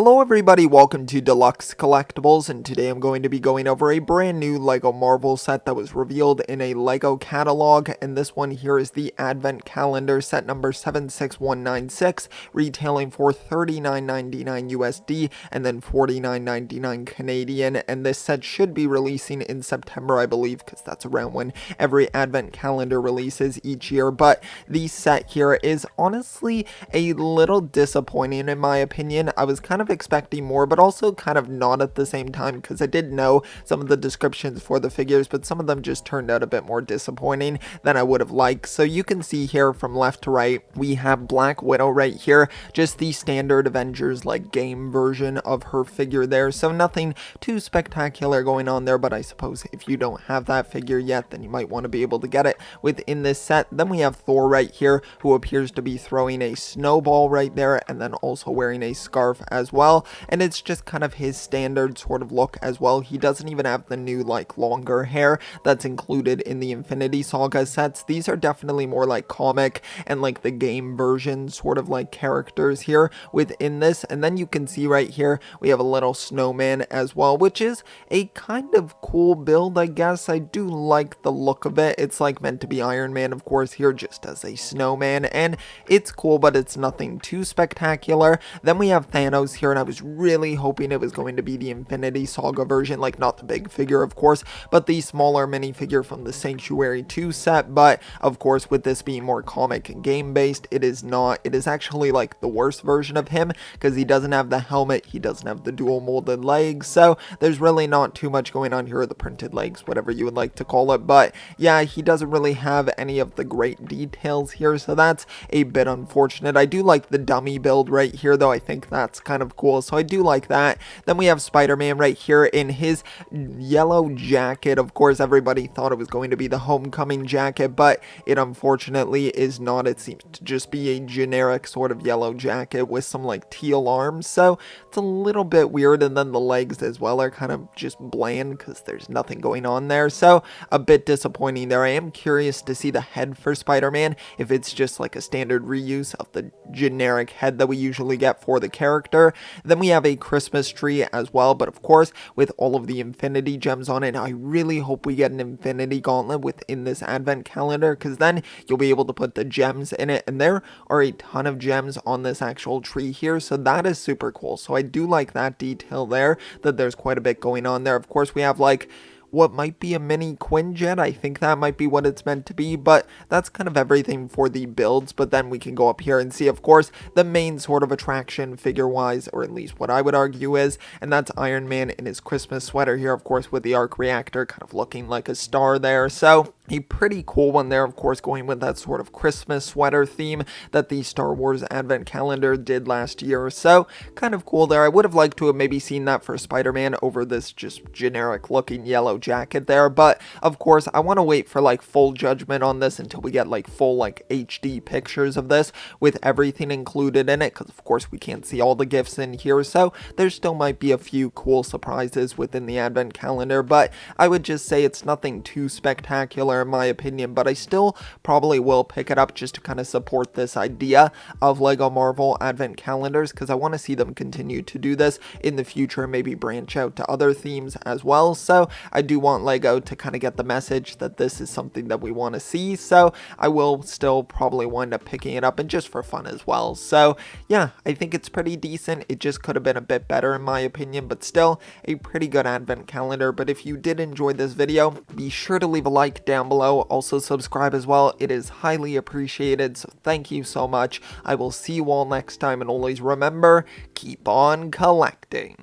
Hello everybody, welcome to Deluxe Collectibles, and today I'm going to be going over a brand new LEGO Marvel set that was revealed in a LEGO catalog, and this one here is the Advent Calendar set number 76196, retailing for $39.99 USD and then $49.99 Canadian, and this set should be releasing in September, I believe, because that's around when every Advent Calendar releases each year. But the set here is honestly a little disappointing in my opinion. I was kind of expecting more, but also kind of not at the same time, because I did know some of the descriptions for the figures, but some of them just turned out a bit more disappointing than I would have liked. So you can see here from left to right, we have Black Widow right here, just the standard Avengers like game version of her figure there. So nothing too spectacular going on there, but I suppose if you don't have that figure yet, then you might want to be able to get it within this set. Then we have Thor right here, who appears to be throwing a snowball right there, and then also wearing a scarf as well, and it's just kind of his standard sort of look as well. He doesn't even have the new like longer hair that's included in the Infinity Saga sets. These are definitely more like comic and like the game version sort of like characters here within this. And then you can see right here we have a little snowman as well, which is a kind of cool build, I guess. I do like the look of it. It's like meant to be Iron Man, of course, here just as a snowman, and it's cool, but it's nothing too spectacular. Then we have Thanos here, and I was really hoping it was going to be the Infinity Saga version, like not the big figure, of course, but the smaller minifigure from the Sanctuary 2 set. But of course, with this being more comic and game based, it is not. It is actually like the worst version of him, because he doesn't have the helmet, he doesn't have the dual molded legs, so there's really not too much going on here, or the printed legs, whatever you would like to call it. But yeah, he doesn't really have any of the great details here, so that's a bit unfortunate. I do like the dummy build right here though. I think that's kind of cool, so I do like that. Then we have Spider-Man right here in his yellow jacket. Of course, everybody thought it was going to be the Homecoming jacket, but it unfortunately is not. It seems to just be a generic sort of yellow jacket with some like teal arms, so it's a little bit weird. And then the legs as well are kind of just bland because there's nothing going on there, so a bit disappointing there. I am curious to see the head for Spider-Man, if it's just like a standard reuse of the generic head that we usually get for the character. Then we have a Christmas tree as well, but of course with all of the Infinity Gems on it, I really hope we get an Infinity Gauntlet within this Advent Calendar, because then you'll be able to put the gems in it, and there are a ton of gems on this actual tree here, so that is super cool. So I do like that detail there, that there's quite a bit going on there. Of course, we have like what might be a mini Quinjet. I think that might be what it's meant to be, but that's kind of everything for the builds. But then we can go up here and see, of course, the main sort of attraction figure-wise, or at least what I would argue is, and that's Iron Man in his Christmas sweater here, of course, with the arc reactor kind of looking like a star there. So a pretty cool one there, of course, going with that sort of Christmas sweater theme that the Star Wars Advent Calendar did last year. So kind of cool there. I would have liked to have maybe seen that for Spider-Man over this just generic looking yellow jacket there, but of course I want to wait for like full judgment on this until we get like full like HD pictures of this with everything included in it, because of course we can't see all the gifts in here, so there still might be a few cool surprises within the Advent Calendar. But I would just say it's nothing too spectacular in my opinion, but I still probably will pick it up just to kind of support this idea of LEGO Marvel Advent Calendars, because I want to see them continue to do this in the future, maybe branch out to other themes as well. So I do want LEGO to kind of get the message that this is something that we want to see, so I will still probably wind up picking it up, and just for fun as well. So yeah, I think it's pretty decent. It just could have been a bit better in my opinion, but still a pretty good Advent Calendar. But if you did enjoy this video, be sure to leave a like down below, also subscribe as well. It is highly appreciated, so thank you so much. I will see you all next time, and always remember, keep on collecting.